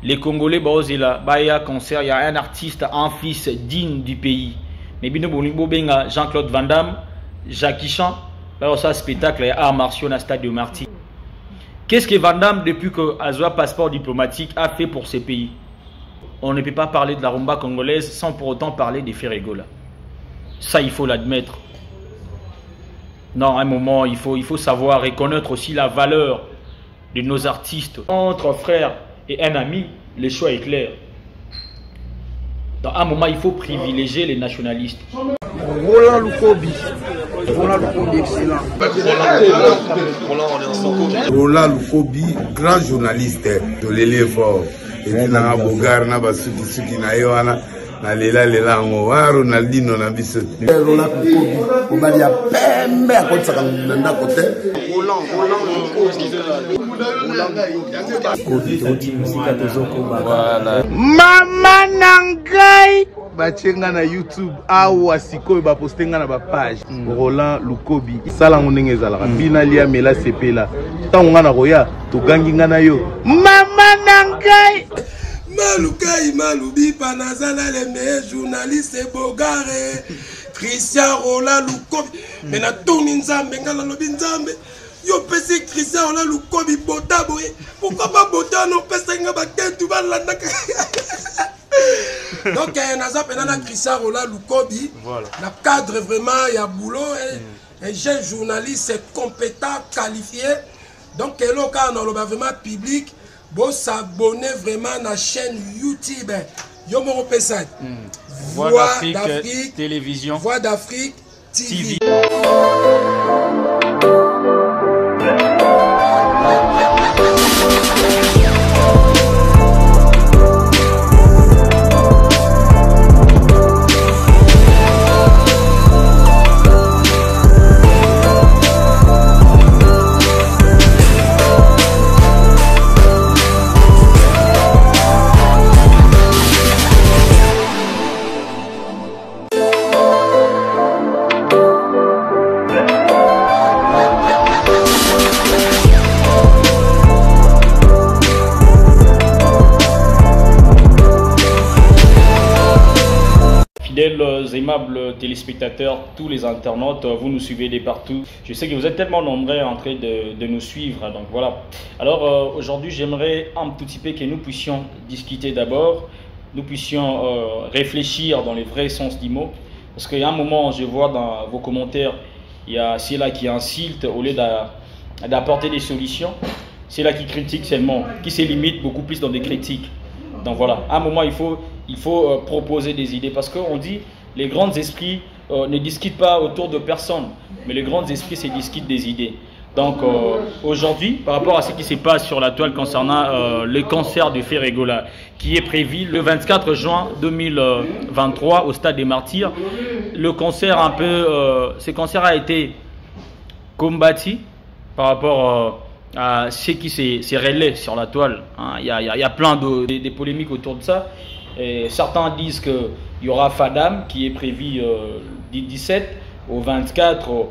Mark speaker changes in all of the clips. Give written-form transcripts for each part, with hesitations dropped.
Speaker 1: les Congolais, il y a concert, il y a un artiste, un fils digne du pays. Mais Jean-Claude Van Damme, Jackie Chan, ça spectacle et arts martiaux dans le stade de Marty. Qu'est-ce que Van Damme, depuis que Azwa passeport diplomatique, a fait pour ces pays? On ne peut pas parler de la rumba congolaise sans pour autant parler des Ferregola. Ça, il faut l'admettre. Non, à un moment, il faut savoir reconnaître aussi la valeur de nos artistes. Entre frères et un ami, le choix est clair. Dans un moment, il faut privilégier les nationalistes.
Speaker 2: Roland Lukobi. Roland Lukobi, excellent.
Speaker 3: Roland Lukobi, grand journaliste de l'élève. Et il a un bogar, il a un suki na yoana. Ronaldinho na biso.
Speaker 2: Roland Lukobi, on va dire pembe à côté de côté.
Speaker 3: Voilà. Mama Nangai. Bachenga na YouTube awa sikoyo ba postenga na ba page Roland Lukobi sala ngonenge ezalaka bina lia mela sepela tango na roya to gangi ngana yo mama nangai
Speaker 4: Malukai Malubi Panazala les meilleurs journalistes Bogare Christian Roland Lukobi mais na toni nzambe ngala lobi nzambe yo pesi Christian Roland Lukobi bota boye pourquoi pas bota no pesa nga ba tentu balanda. Donc, il Christian Roland Lukobi, voilà. Le cadre vraiment, il y a boulot, un jeune journaliste compétent, qualifié. Donc, il y a vraiment public, bon s'abonner vraiment à la chaîne YouTube. Yomo Pesad.
Speaker 1: Voix d'Afrique, télévision.
Speaker 4: Voix d'Afrique, TV.
Speaker 1: Fidèles aimables téléspectateurs, tous les internautes, vous nous suivez de partout. Je sais que vous êtes tellement nombreux en train de nous suivre. Donc voilà. Alors aujourd'hui, j'aimerais un tout petit peu que nous puissions discuter d'abord. Nous puissions réfléchir dans les vrais sens du mot. Parce qu'il y a un moment, je vois dans vos commentaires, il y a ceux-là qui insultent au lieu d'apporter des solutions. C'est là qui critique seulement, qui se limite beaucoup plus dans des critiques. Donc voilà, à un moment, il faut proposer des idées parce qu'on dit les grands esprits ne discutent pas autour de personnes, mais les grands esprits se discutent des idées. Donc aujourd'hui, par rapport à ce qui se passe sur la toile concernant le concert de Ferregola qui est prévu le 24 juin 2023 au stade des Martyrs, le concert ce concert a été combattu par rapport à ce qui s'est relaie sur la toile. Il y a plein de polémiques autour de ça. Et certains disent qu'il y aura Fadam qui est prévu du 17 au 24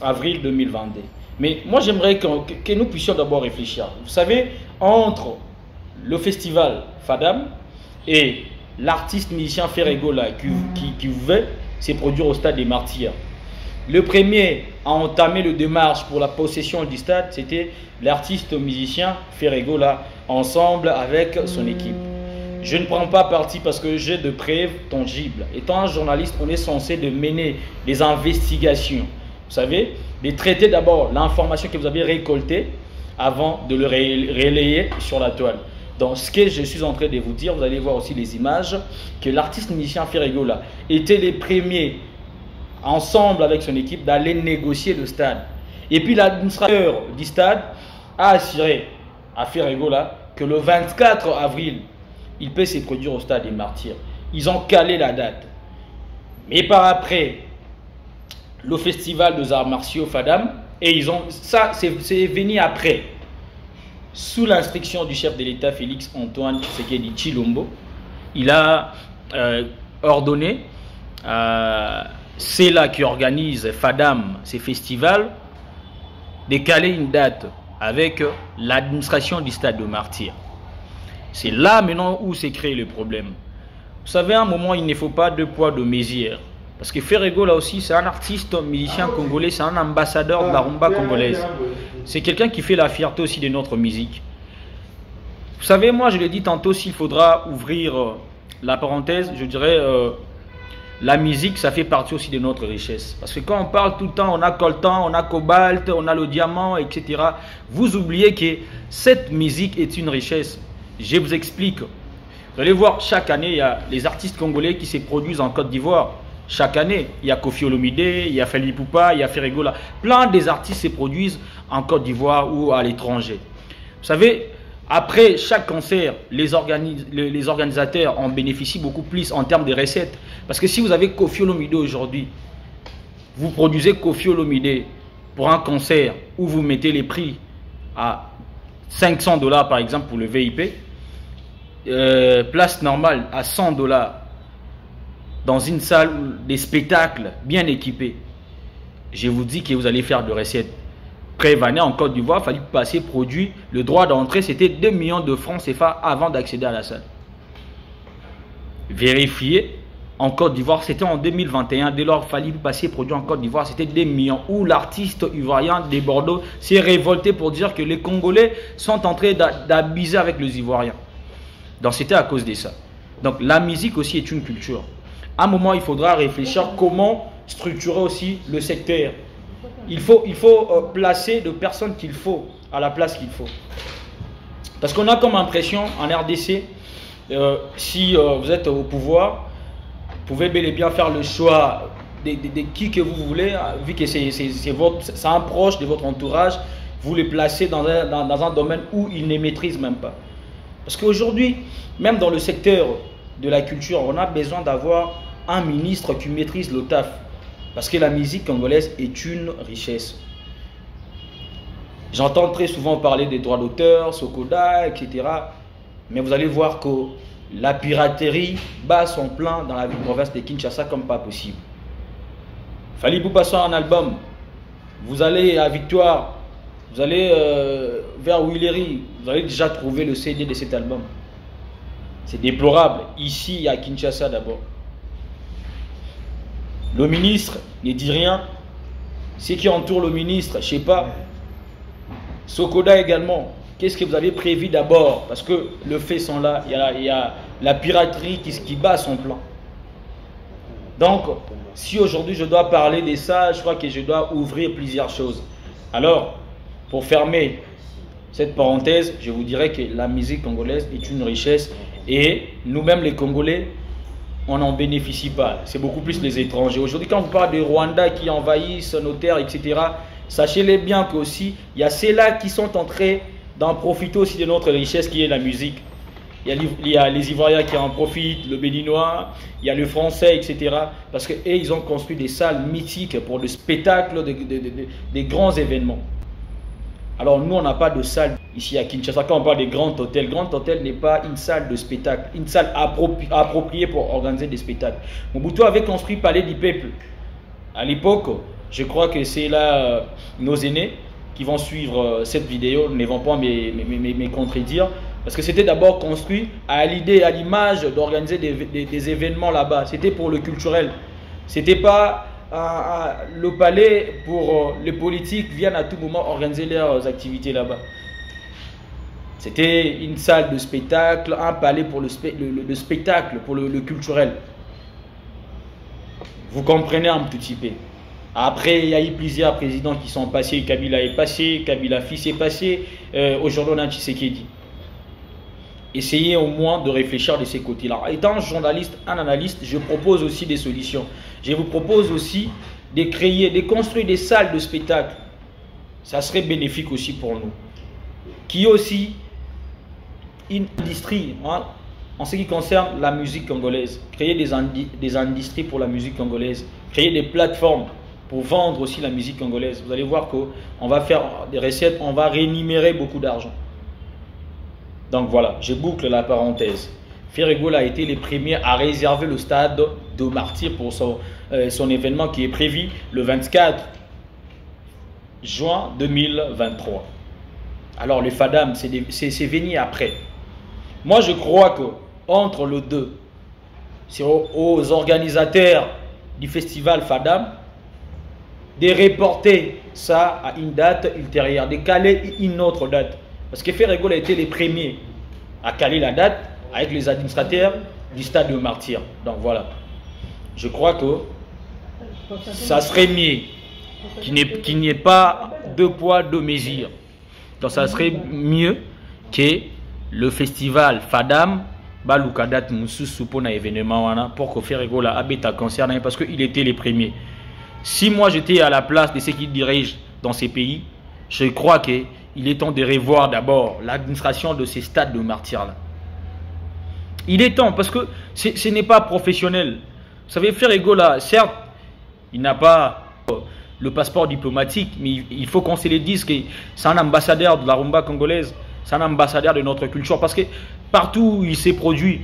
Speaker 1: avril 2022. Mais moi j'aimerais que nous puissions d'abord réfléchir. Vous savez, entre le festival Fadam et l'artiste musicien Ferregola qui veut se produire au stade des Martyrs, le premier à entamer le démarche pour la possession du stade, c'était l'artiste musicien Ferregola, ensemble avec son équipe. Je ne prends pas parti parce que j'ai de preuves tangibles. Étant un journaliste, on est censé de mener des investigations. Vous savez, de traiter d'abord l'information que vous avez récoltée avant de le relayer sur la toile. Donc ce que je suis en train de vous dire, vous allez voir aussi les images, que l'artiste musicien Ferregola était les premiers ensemble avec son équipe d'aller négocier le stade. Et puis l'administrateur du stade a assuré à Ferregola que le 24 avril, il peut se produire au stade des Martyrs. Ils ont calé la date. Mais par après, le festival des arts martiaux Fadam, et ça c'est venu après, sous l'instruction du chef de l'État Félix Antoine Tshisekedi Tshilombo, il a ordonné c'est là qui organise Fadam, ces festivals, de caler une date avec l'administration du stade de Martyrs. C'est là maintenant où s'est créé le problème. Vous savez, à un moment, il ne faut pas deux poids, deux mesures. Parce que Ferrego, là aussi, c'est un artiste, musicien congolais, c'est un ambassadeur de la rumba congolaise. C'est quelqu'un qui fait la fierté aussi de notre musique. Vous savez, moi, je l'ai dit tantôt, s'il faudra ouvrir la parenthèse, je dirais, la musique, ça fait partie aussi de notre richesse. Parce que quand on parle tout le temps, on a coltan, on a cobalt, on a le diamant, etc. Vous oubliez que cette musique est une richesse. Je vous explique. Vous allez voir, chaque année, il y a les artistes congolais qui se produisent en Côte d'Ivoire. Chaque année, il y a Koffi Olomide, il y a Fally Ipupa, il y a Ferrego. Plein des artistes se produisent en Côte d'Ivoire ou à l'étranger. Vous savez, après chaque concert, les organisateurs en bénéficient beaucoup plus en termes de recettes. Parce que si vous avez Koffi Olomide aujourd'hui, vous produisez Koffi Olomide pour un concert où vous mettez les prix à 500 $ par exemple pour le VIP, place normale à 100 $ dans une salle des spectacles bien équipés, je vous dis que vous allez faire de recettes. Prévané en Côte d'Ivoire, il fallait passer produit. Le droit d'entrée, c'était 2 millions de francs CFA avant d'accéder à la salle. Vérifiez, en Côte d'Ivoire, c'était en 2021. Dès lors, il fallait passer produit en Côte d'Ivoire, c'était 2 millions. Où l'artiste ivoirien de Bordeaux s'est révolté pour dire que les Congolais sont en train d'abuser avec les Ivoiriens. Donc c'était à cause de ça. Donc la musique aussi est une culture. À un moment, il faudra réfléchir comment structurer aussi le secteur. Il faut placer de personnes qu'il faut à la place qu'il faut. Parce qu'on a comme impression en RDC, si vous êtes au pouvoir, vous pouvez bel et bien faire le choix de qui que vous voulez, vu que c'est un proche de votre entourage, vous les placez dans un domaine où ils ne maîtrisent même pas. Parce qu'aujourd'hui, même dans le secteur de la culture, on a besoin d'avoir un ministre qui maîtrise le taf. Parce que la musique congolaise est une richesse. J'entends très souvent parler des droits d'auteur, Sokoda, etc. Mais vous allez voir que la piraterie bat son plein dans la province de Kinshasa comme pas possible. Fally Ipupa sort un album. Vous allez à Victoire, vous allez vers Willery, vous allez déjà trouver le CD de cet album. C'est déplorable. Ici, à Kinshasa d'abord. Le ministre ne dit rien. Ceux qui entourent le ministre, je ne sais pas. Sokoda également. Qu'est-ce que vous avez prévu d'abord? Parce que les faits sont là. Il y a la piraterie qui bat son plan. Donc, si aujourd'hui je dois parler de ça, je crois que je dois ouvrir plusieurs choses. Alors, pour fermer cette parenthèse, je vous dirais que la musique congolaise est une richesse. Et nous-mêmes les Congolais, on n'en bénéficie pas. C'est beaucoup plus les étrangers. Aujourd'hui, quand vous parlez de Rwanda qui envahissent nos terres, etc., sachez-les bien qu'aussi, il y a ceux-là qui sont en train d'en profiter aussi de notre richesse qui est la musique. Il y a les Ivoiriens qui en profitent, le Béninois, il y a le Français, etc. Parce qu'ils ont construit des salles mythiques pour le spectacle des grands événements. Alors nous, on n'a pas de salle ici à Kinshasa. Quand on parle des grands hôtels, grand hôtel n'est pas une salle de spectacle, une salle appropriée pour organiser des spectacles. Mobutu avait construit Palais du Peuple. À l'époque, je crois que c'est là nos aînés qui vont suivre cette vidéo ne vont pas me contredire. Parce que c'était d'abord construit à l'idée, à l'image d'organiser des événements là-bas. C'était pour le culturel. C'était pas le palais pour les politiques viennent à tout moment organiser leurs activités là-bas. C'était une salle de spectacle, un palais pour le spectacle, pour le culturel. Vous comprenez un petit peu. Après, il y a eu plusieurs présidents qui sont passés. Kabila est passé, Kabila fils est passé. Aujourd'hui, on a Tshisekedi. Essayez au moins de réfléchir de ces côtés-là. Étant journaliste, un analyste, je propose aussi des solutions. Je vous propose aussi de créer, de construire des salles de spectacle. Ça serait bénéfique aussi pour nous. Qui est aussi une industrie hein, en ce qui concerne la musique congolaise. Créer des industries pour la musique congolaise. Créer des plateformes pour vendre aussi la musique congolaise. Vous allez voir qu'on va faire des recettes, on va rémunérer beaucoup d'argent. Donc voilà, je boucle la parenthèse. Ferrego a été le premier à réserver le stade de Martyr pour son événement qui est prévu le 24 juin 2023. Alors le FADAM, c'est venu après. Moi, je crois que entre les deux, c'est aux organisateurs du festival Fadam de reporter ça à une date ultérieure, de caler une autre date. Parce que Ferrego a été les premiers à caler la date avec les administrateurs du stade de Martyrs. Donc voilà. Je crois que ça serait mieux qu'il n'y ait pas deux poids, deux mesures. Donc ça serait mieux que le festival Fadam Balukadat Moussou pour un événement pour que Ferrego la habite à concert parce qu'il était les premiers. Si moi j'étais à la place de ceux qui dirigent dans ces pays, je crois qu'il est temps de revoir d'abord l'administration de ces stades de martyrs là. Il est temps parce que ce n'est pas professionnel. Vous savez, Ferrego là, certes, il n'a pas le passeport diplomatique, mais il faut qu'on se le dise que c'est un ambassadeur de la rumba congolaise, c'est un ambassadeur de notre culture parce que partout où il s'est produit,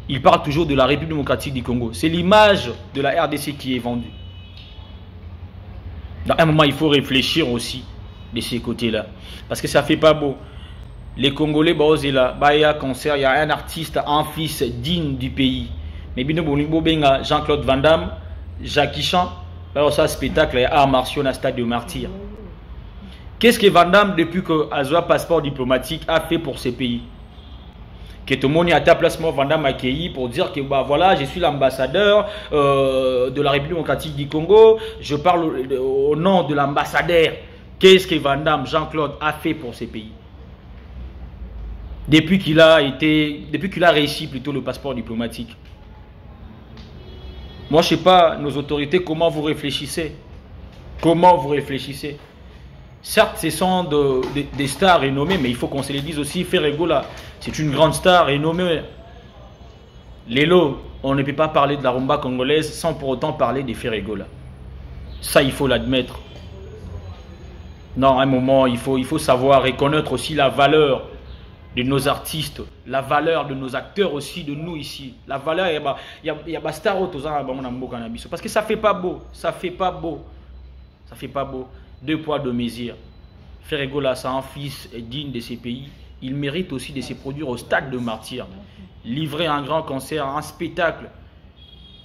Speaker 1: il parle toujours de la République démocratique du Congo. C'est l'image de la RDC qui est vendue. Dans un moment, il faut réfléchir aussi de ces côtés-là. Parce que ça ne fait pas beau. Les Congolais, il y a un concert, il y a un artiste, un fils digne du pays. Mais Jean-Claude Van Damme, Jackie Chan, ça spectacle et arts martiaux dans le stade de Martyrs. Qu'est-ce que Van Damme, depuis que Azwa passeport diplomatique, a fait pour ces pays? Que tout le monde a ta place, moi, Van Damme accueilli pour dire que bah, voilà, je suis l'ambassadeur de la République démocratique du Congo, je parle au nom de l'ambassadeur. Qu'est-ce que Van Damme, Jean-Claude, a fait pour ces pays? Depuis qu'il a réussi plutôt le passeport diplomatique. Moi, je ne sais pas, nos autorités, comment vous réfléchissez? Comment vous réfléchissez? Certes, ce sont des stars renommées, mais il faut qu'on se les dise aussi. Ferrego, là, c'est une grande star renommée. Lélo, on ne peut pas parler de la rumba congolaise sans pour autant parler des Ferrego, là. Ça, il faut l'admettre. Non, à un moment, il faut savoir reconnaître aussi la valeur de nos artistes, la valeur de nos acteurs aussi, de nous ici. La valeur, il y a des stars parce que ça ne fait pas beau. Ça ne fait pas beau. Ça ne fait pas beau. Deux poids, deux mesures. Ferrego, là, c'est un fils digne de ces pays. Il mérite aussi de se produire au stade de Martyrs. Livrer un grand concert, un spectacle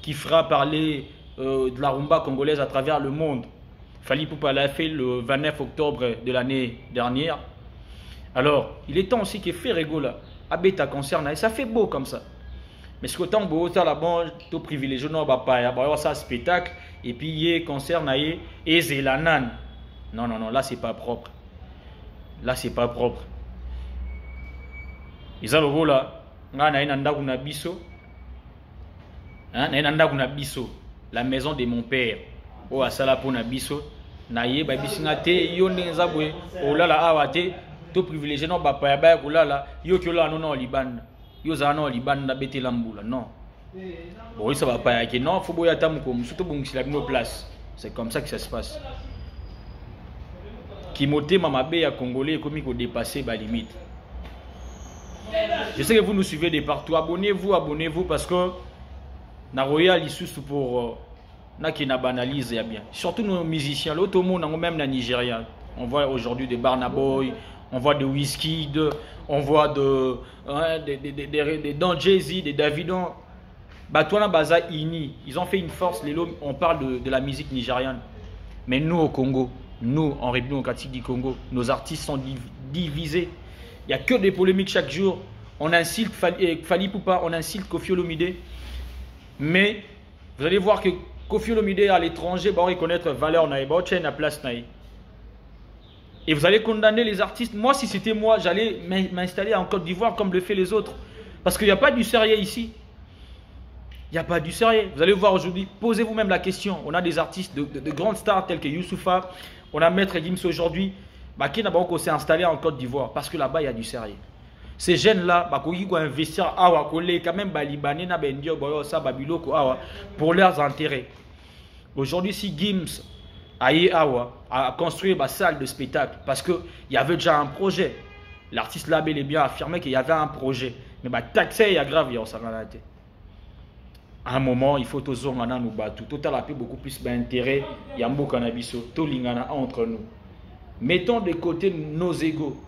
Speaker 1: qui fera parler de la rumba congolaise à travers le monde. Fally Ipupa l'a fait le 29 octobre de l'année dernière. Alors, il est temps aussi que Ferrego, là, habite à concert. Et ça fait beau comme ça. Mais ce que tant beau, tu as la bonne, tu privilégié, non, ça spectacle. Et puis, il y a concert, et c'est la nan. Non, non, non, là, c'est pas propre. Là, c'est pas propre. Ils ont le rôle là. La maison de mon père. Oh, à Sala pour Nabiso. Naye, Babisingate, Yonenzabwe. Oh là là, Awate. Tout privilégié, non, Bapa, oh là là. Yo, Kyola, non, Liban. Yo, Zano, Liban, Nabete Lamboula. Non. Bon, ça va pas. Non, faut boire tam comme. Surtout, bon, si la nos place. C'est comme ça que ça se passe. Kimote Mamabé à Congolais, comme il faut dépasser la limite. Je sais que vous nous suivez de partout. Abonnez-vous parce que na Royal Issous pour na qui na banalise bien. Surtout nos musiciens, l'autre monde, même na Nigeria. On voit aujourd'hui des Burna Boy, on voit de Wizkid, on voit de Don Jay-Z, des Davido. Batouana Baza Ini, ils ont fait une force. On parle de la musique nigériane. Mais nous au Congo, nous en République démocratique du Congo, nos artistes sont divisés. Il n'y a que des polémiques chaque jour. On insulte Fally Ipupa, on insulte Koffi Olomide. Mais vous allez voir que Koffi Olomide à l'étranger va reconnaître valeur naïe, va la place naïe. Et vous allez condamner les artistes. Moi, si c'était moi, j'allais m'installer en Côte d'Ivoire comme le fait les autres. Parce qu'il n'y a pas du sérieux ici. Il n'y a pas du sérieux. Vous allez voir aujourd'hui, posez-vous même la question. On a des artistes de grandes stars tels que Youssoufa. On a Maître Gims aujourd'hui. Qui n'a pas s'est installé en Côte d'Ivoire. Parce que là-bas, il y a du sérieux. Ces jeunes-là, ils vont investir quand même Libanais, pour leurs intérêts. Aujourd'hui, si Gims a construit une salle de spectacle, parce qu'il y avait déjà un projet, l'artiste là bel et bien affirmé qu'il y avait un projet. Mais taxé, il y a grave, il y a à un moment, il faut que nous battre. Tout à l'heure, beaucoup plus d'intérêt. Il y a un beau cannabis, tout l'ingana entre nous. Mettons de côté nos égos.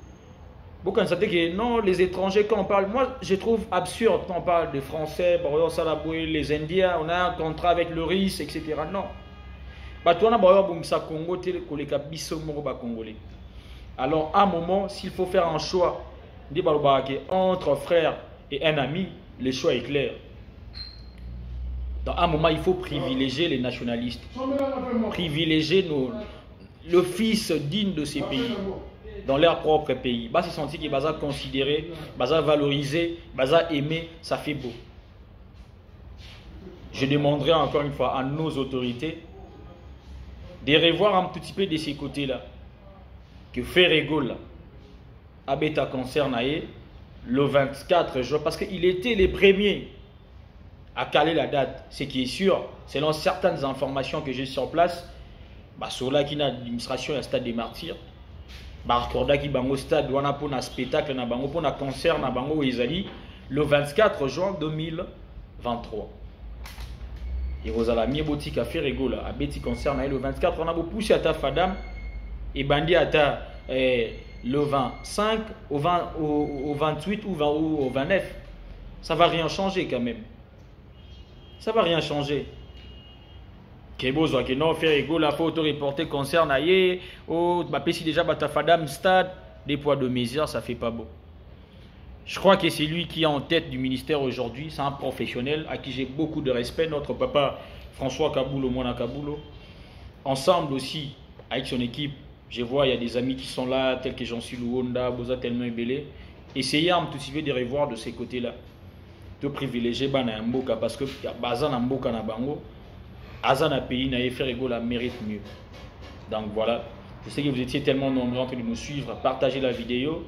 Speaker 1: Beaucoup constater que non, les étrangers, quand on parle, moi je trouve absurde quand on parle des Français, les Indiens, on a un contrat avec le RIS, etc. Non. Alors à un moment, s'il faut faire un choix entre frères et un ami, le choix est clair. Dans un moment, il faut privilégier les nationalistes, privilégier le fils digne de ces pays, dans leur propre pays. Bah, c'est senti qu'ils sont considérés, valorisés, aimés, ça fait beau. Je demanderai encore une fois à nos autorités de revoir un petit peu de ces côtés-là. Que Ferrego là, Abeta concerne le 24 juin, parce qu'il était les premiers à caler la date. Ce qui est sûr, selon certaines informations que j'ai sur place, sur là qui a l'administration à stade des martyrs, recorda qui bango stade wana pour un spectacle na bango pour un concert na bango ezali le 24 juin 2023. Et vous allez mieux boutique à Ferrego là, à Betty concert le 24, on a beaucoup poussé à ta fadam et bandi à ta le 25 au 28 ou au 29. Ça va rien changer quand même. Ça va rien changer. Que non, Ferrego, la photo reporter concerne aïe, si déjà Batafadam stade, des poids de mesure, ça fait pas beau. Je crois que c'est lui qui est en tête du ministère aujourd'hui, c'est un professionnel à qui j'ai beaucoup de respect, notre papa François Kaboulo, Mona Kaboulo. Ensemble aussi, avec son équipe, je vois, il y a des amis qui sont là, tels que Jean-Sil Luonda, Boza tellement ébélé. Essayez un petit peu de revoir de ces côtés-là. De privilégier Banamboka parce que Bazan Mboka na Bango. Azana pays n'a Ferrego la mérite mieux. Donc voilà, je sais que vous étiez tellement nombreux en train de nous suivre, partagez la vidéo.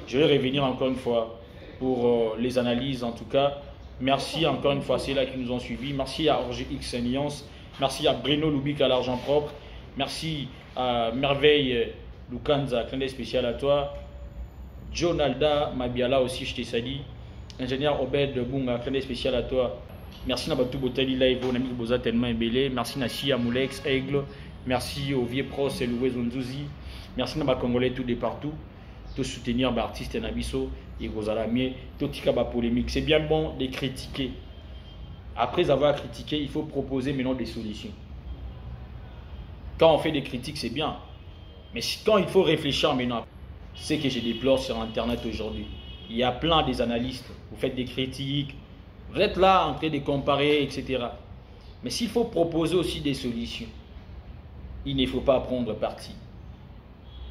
Speaker 1: Je vais revenir encore une fois pour les analyses en tout cas. Merci encore une fois à ceux-là qui nous ont suivis. Merci à Orge X Alliance. Merci à Bruno Lubik à l'argent propre. Merci à Merveille Lukanza, clin d'œil spécial à toi. Jonalda Mabiala aussi, je t'ai sali. Ingénieur Obed Bunga, clin d'œil spécial à toi. Merci à Batou Botali Live, on a mis Boza tellement ébélé. Merci Nassi à Moulex, Aigle. Merci au vieux pros et Louis Zonzouzi. Merci à Congolais tout de partout. Tout soutenir l'artiste Nabiso et Rosalamie. Tout tika ba polémique. C'est bien bon de critiquer. Après avoir critiqué, il faut proposer maintenant des solutions. Quand on fait des critiques, c'est bien. Mais quand il faut réfléchir maintenant, c'est que je déplore sur Internet aujourd'hui. Il y a plein des analystes. Vous faites des critiques. Vous êtes là en train de comparer, etc. Mais s'il faut proposer aussi des solutions, il ne faut pas prendre parti.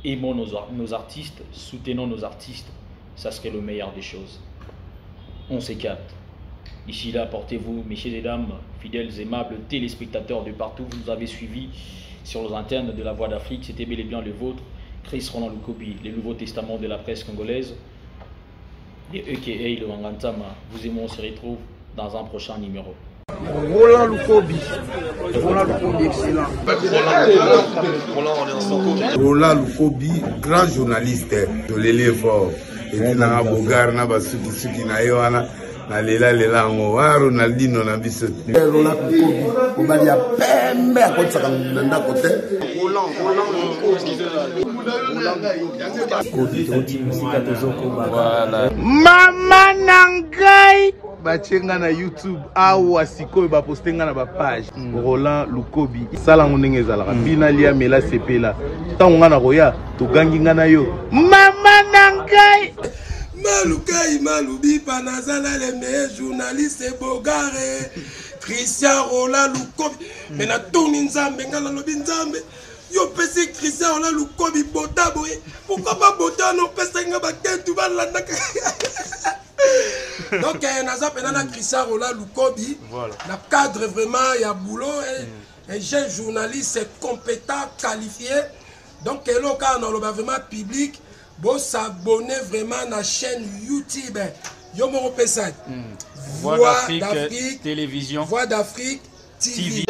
Speaker 1: Aimons nos artistes, soutenons nos artistes, ça serait le meilleur des choses. On s'écarte. Ici là, portez-vous, messieurs et dames, fidèles, aimables, téléspectateurs de partout, vous nous avez suivis sur les antennes de la Voix d'Afrique, c'était bel et bien le vôtre, Chris Roland Lukobi, le Nouveau Testament de la presse congolaise. Et EKA, le Wangantama, vous et moi on se retrouve dans un prochain numéro.
Speaker 3: Roland Lukobi, excellent.
Speaker 2: Roland Lukobi, grand journaliste de l'élève. Et puis na bogar na basuki suki na yoana na lela ngo wa Ronaldinho na biso. Roland Lukobi, on va dire pembe à côté ça nda côté. Roland
Speaker 3: voilà. Mama Nangai bachenga na YouTube awa sikoyo ba postenga na ba page Roland Lukobi sala ngonenge ezalaka bina lia mela sepela tango ngana koya to gangi ngana yo Mama Nangai
Speaker 4: Malukai malubi panazala les meilleurs journalistes bogare Christian Roland Lukobi mais na toni nzambe ngala lobi nzambe yo pesi Christian Roland Lukobi bota boye pourquoi pas bota no pesa nga ba kentu balanda donc naza penana Christian Roland Lukobi na cadre vraiment ya boulot un jeune journaliste compétent qualifié donc là quand on le vraiment public bon s'abonner vraiment à la chaîne YouTube yo mo pesa
Speaker 1: Voix d'Afrique télévision
Speaker 4: Voix d'Afrique TV.